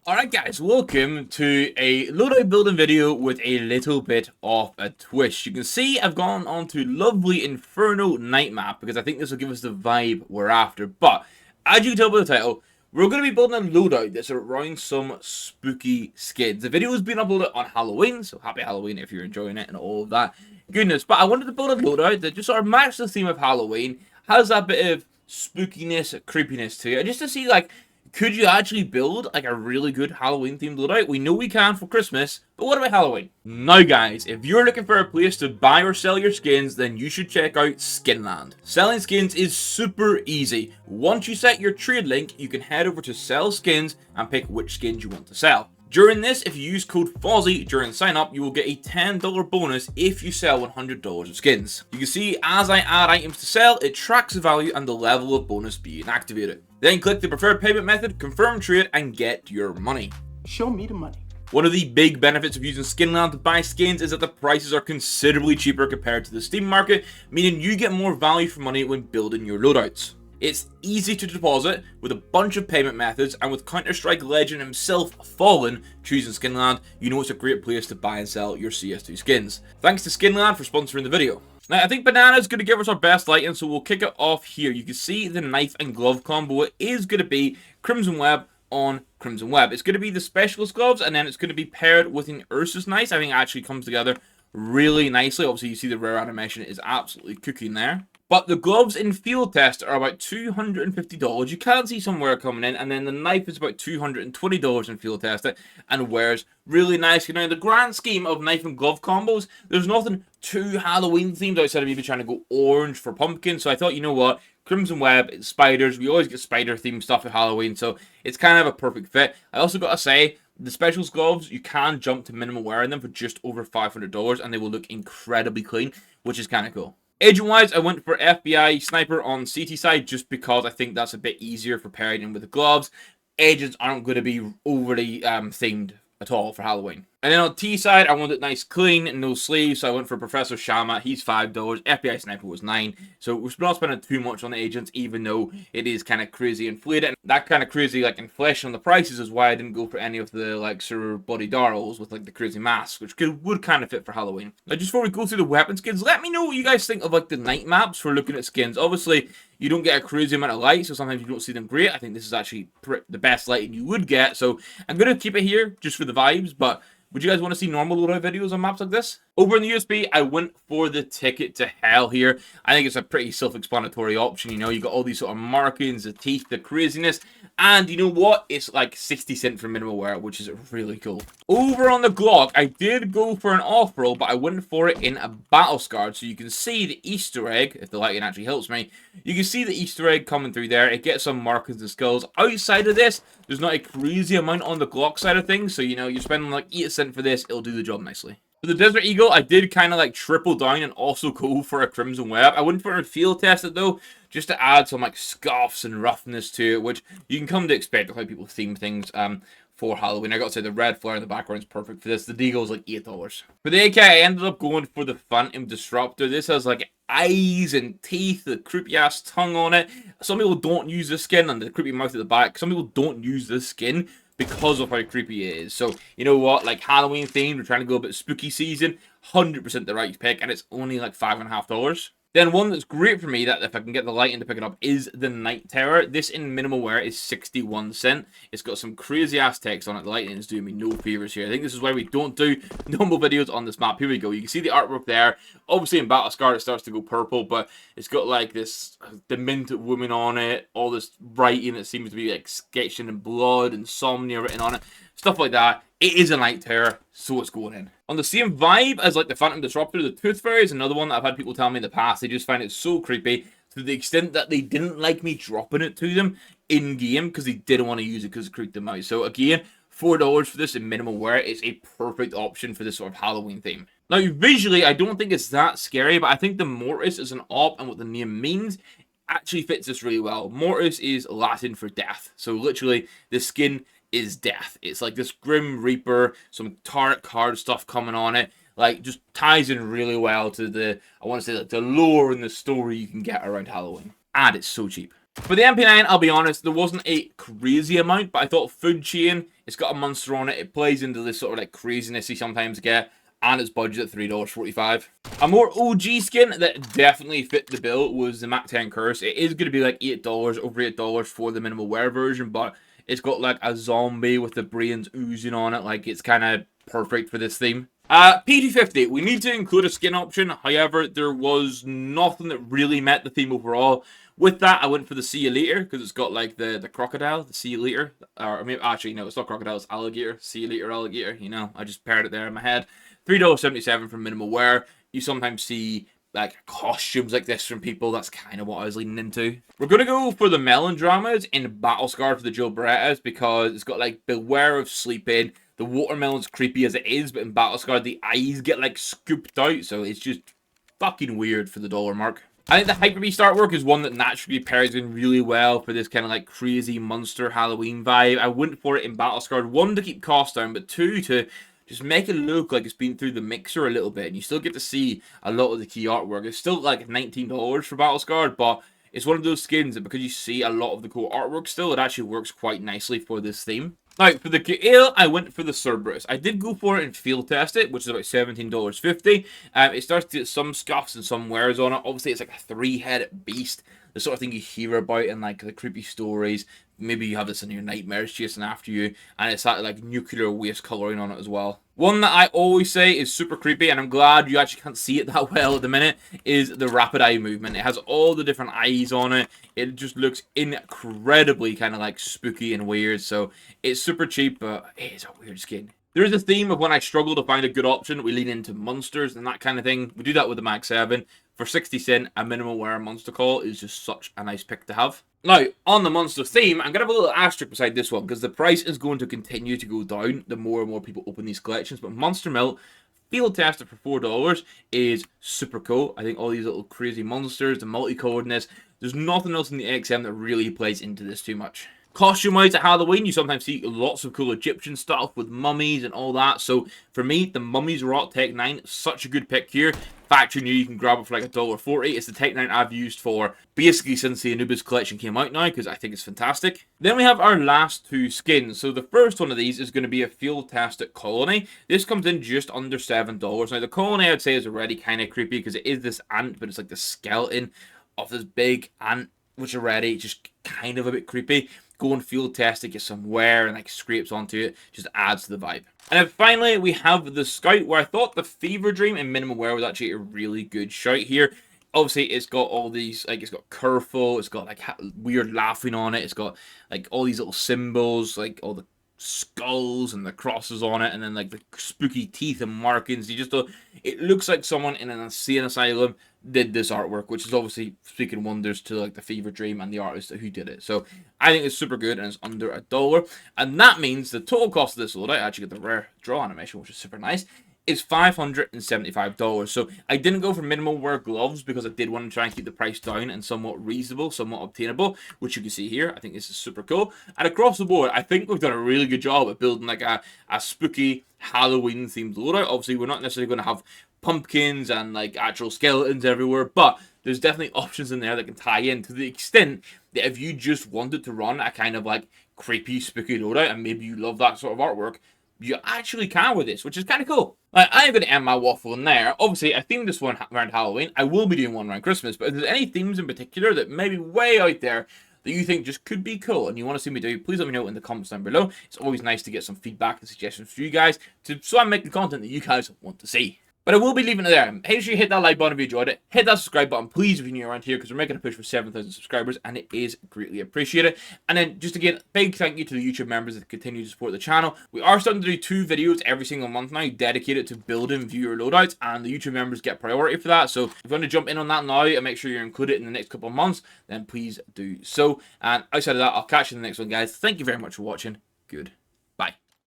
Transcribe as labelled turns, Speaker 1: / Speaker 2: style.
Speaker 1: Alright guys, welcome to a loadout building video with a little bit of a twist. You can see I've gone on to lovely Inferno night map because I think this will give us the vibe we're after. But, as you can tell by the title, we're going to be building a loadout that's around some spooky skins. The video has been uploaded on Halloween, so happy Halloween if you're enjoying it and all of that goodness. But I wanted to build a loadout that just sort of matches the theme of Halloween, has that bit of spookiness, creepiness to it, just to see like, could you actually build like a really good Halloween themed loadout? We know we can for Christmas, but what about Halloween? Now guys, if you're looking for a place to buy or sell your skins, then you should check out Skinland. Selling skins is super easy. Once you set your trade link, you can head over to sell skins and pick which skins you want to sell. During this, if you use code Fozzie during sign up, you will get a $10 bonus if you sell $100 of skins. You can see as I add items to sell, it tracks the value and the level of bonus being activated. Then click the preferred payment method, confirm trade, and get your money.
Speaker 2: Show me the money.
Speaker 1: One of the big benefits of using Skinland to buy skins is that the prices are considerably cheaper compared to the Steam market, meaning you get more value for money when building your loadouts. It's easy to deposit with a bunch of payment methods, and with Counter-Strike legend himself Fallen choosing Skinland, you know it's a great place to buy and sell your CS2 skins. Thanks to Skinland for sponsoring the video. Now, I think Banana's going to give us our best lighting, so we'll kick it off here. You can see the knife and glove combo. It is going to be Crimson Web on Crimson Web. It's going to be the specialist gloves, and then it's going to be paired with an Ursus Knife. I think it actually comes together really nicely. Obviously, you see the rare animation is absolutely cooking there. But the gloves in field test are about $250. You can see somewhere coming in, and then the knife is about $220 in field test and wears really nice. Now, in the grand scheme of knife and glove combos, there's nothing too Halloween themed outside of maybe trying to go orange for pumpkin. So I thought, you know what? Crimson Web, it's spiders. We always get spider themed stuff at Halloween, so it's kind of a perfect fit. I also got to say, the specials gloves, you can jump to minimal wear in them for just over $500, and they will look incredibly clean, which is kind of cool. Agent-wise, I went for FBI Sniper on CT side just because I think that's a bit easier for pairing in with the gloves. Agents aren't going to be overly themed at all for Halloween. And then on T side, I wanted it nice clean, no sleeves, so I went for Professor Shamat. He's $5. FBI Sniper was $9. So we're not spending too much on the agents, even though it is kind of crazy inflated. And that kind of crazy like inflation on the prices is why I didn't go for any of the like Sir Body Darrells with like the crazy masks, which would kind of fit for Halloween. Now, just before we go through the weapon skins, let me know what you guys think of like the night maps for looking at skins. Obviously, you don't get a crazy amount of light, so sometimes you don't see them great. I think this is actually the best lighting you would get, so I'm going to keep it here just for the vibes, but would you guys want to see normal loadout videos on maps like this? Over in the USB, I went for the Ticket to Hell here. I think it's a pretty self-explanatory option, you know, you got all these sort of markings, the teeth, the craziness, and you know what? It's like 60 cents for minimal wear, which is really cool. Over on the Glock, I did go for an off-roll, but I went for it in a battle scar, so you can see the Easter egg, if the lighting actually helps me. You can see the Easter egg coming through there. It gets some markings and skulls. Outside of this, there's not a crazy amount on the Glock side of things, so you know, you're spending like 8 cents for this, it'll do the job nicely. For the Desert Eagle, I did kind of like triple down and also go for a Crimson Web. I wouldn't put it field test it though, just to add some like scuffs and roughness to it, which you can come to expect with how people theme things for Halloween. I got to say the red flare in the background is perfect for this. The Deagle is like $8. For the AK, I ended up going for the Phantom Disruptor. This has like eyes and teeth, the creepy ass tongue on it. Some people don't use this skin and the creepy mouth at the back. Some people don't use this skin because of how creepy it is. So, you know what, like Halloween themed, we're trying to go a bit spooky season, 100% the right pick, and it's only like $5.50. Then one that's great for me, that if I can get the lighting to pick it up, is the Night Terror. This in minimal wear is 61 cents. It's got some crazy ass text on it. The lighting is doing me no favors here. I think this is why we don't do normal videos on this map. Here we go. You can see the artwork there. Obviously in Battle Scar it starts to go purple, but it's got like this demented woman on it. All this writing that seems to be like sketched in blood, insomnia written on it. Stuff like that. It is a Night Terror, so it's going in. On the same vibe as like the Phantom Disruptor, the Tooth Fairy is another one that I've had people tell me in the past. They just find it so creepy to the extent that they didn't like me dropping it to them in-game because they didn't want to use it because it creeped them out. So again, $4 for this in minimal wear is a perfect option for this sort of Halloween theme. Now, visually, I don't think it's that scary, but I think the Mortis as an op and what the name means actually fits this really well. Mortis is Latin for death. So literally, the skin is death. It's like this Grim Reaper, some tarot card stuff coming on it. Like, just ties in really well to the, I want to say, like, the lore and the story you can get around Halloween. And it's so cheap. For the MP9, I'll be honest, there wasn't a crazy amount, but I thought Food Chain It's got a monster on it. It plays into this sort of like craziness you sometimes get. And it's budgeted at $3.45. A more OG skin that definitely fit the bill was the Mac10 Curse. It is going to be like $8, over $8 for the minimal wear version, but it's got like a zombie with the brains oozing on it. Like, it's kind of perfect for this theme. P250, we need to include a skin option. However, there was nothing that really met the theme overall. With that, I went for the See You Later, because it's got like the crocodile, the See You Later. Or maybe, actually, no, it's not crocodile, it's alligator. See You Later, alligator. You know, I just paired it there in my head. $3.77 for minimal wear. You sometimes see like costumes like this from people. That's kind of what I was leaning into. We're going to go for the Melodramas in Battle Scar for the Joe Berettas, because it's got like Beware of Sleeping. The watermelon's creepy as it is, but in Battle Scar the eyes get like scooped out, so it's just fucking weird for the dollar mark. I think the Hyper Beast artwork is one that naturally pairs in really well for this kind of like crazy monster Halloween vibe. I went for it in Battle Scar, one, to keep costs down, but two, to just make it look like it's been through the mixer a little bit, and you still get to see a lot of the key artwork. It's still like $19 for Battle Scarred, but it's one of those skins that because you see a lot of the cool artwork still, it actually works quite nicely for this theme. Now, for the Kael, I went for the Cerberus. I did go for it and field test it, which is about $17.50. It starts to get some scuffs and some wears on it. Obviously, it's like a 3-headed beast, the sort of thing you hear about in like the creepy stories. Maybe you have this in your nightmares chasing after you, and it's that like nuclear waste coloring on it as well. One that I always say is super creepy, and I'm glad you actually can't see it that well at the minute, is the rapid eye movement. It has all the different eyes on it. It just looks incredibly kind of like spooky and weird, so it's super cheap, but it is a weird skin. There is a theme of when I struggle to find a good option, we lean into monsters and that kind of thing. We do that with the Mac7. For 60 cents, a minimal wear monster call is just such a nice pick to have. Now, on the monster theme, I'm going to have a little asterisk beside this one, because the price is going to continue to go down the more and more people open these collections. But Monster Mill, field tested for $4, is super cool. I think all these little crazy monsters, the multicoloredness, there's nothing else in the XM that really plays into this too much. Costume-wise at Halloween, you sometimes see lots of cool Egyptian stuff with mummies and all that. So for me, the Mummies Rot Tech 9, such a good pick here. Factory new, you can grab it for like $1.40. It's the Tech 9 I've used for basically since the Anubis collection came out now, because I think it's fantastic. Then we have our last two skins. So the first one of these is going to be a field-tested Colony. This comes in just under $7. Now the Colony, I'd say, is already kind of creepy because it is this ant, but it's like the skeleton of this big ant, which already just kind of a bit creepy. Go and field test it, get some wear and like scrapes onto it, just adds to the vibe. And then finally we have the Scout, where I thought the Fever Dream and minimal wear was actually a really good shout here. Obviously it's got all these, like, it's got Curfew, it's got like weird laughing on it, it's got like all these little symbols, like all the skulls and the crosses on it, and then like the spooky teeth and markings. You just it looks like someone in an insane asylum did this artwork, which is obviously speaking wonders to like the Fever Dream and the artist who did it. So I think it's super good, and it's under $1, and that means the total cost of this loadout, I actually get the rare draw animation, which is super nice, is $575. So I didn't go for minimal wear gloves because I did want to try and keep the price down and somewhat reasonable, somewhat obtainable, which you can see here. I think this is super cool. And across the board, I think we've done a really good job at building like a spooky Halloween themed loadout. Obviously, we're not necessarily going to have pumpkins and like actual skeletons everywhere, but there's definitely options in there that can tie in to the extent that if you just wanted to run a kind of like creepy, spooky loadout, and maybe you love that sort of artwork, you actually can with this, which is kind of cool. I'm going to end my waffle in there. Obviously, I themed this one around Halloween. I will be doing one around Christmas, but if there's any themes in particular that may be way out there that you think just could be cool and you want to see me do, please let me know in the comments down below. It's always nice to get some feedback and suggestions from you guys, so I'm making content that you guys want to see. But I will be leaving it there. Make sure you hit that like button if you enjoyed it. Hit that subscribe button, please, if you're new around here, because we're making a push for 7,000 subscribers, and it is greatly appreciated. And then, just again, big thank you to the YouTube members that continue to support the channel. We are starting to do 2 videos every single month now, dedicated to building viewer loadouts, and the YouTube members get priority for that. So, if you want to jump in on that now and make sure you're included in the next couple of months, then please do so. And outside of that, I'll catch you in the next one, guys. Thank you very much for watching. Good.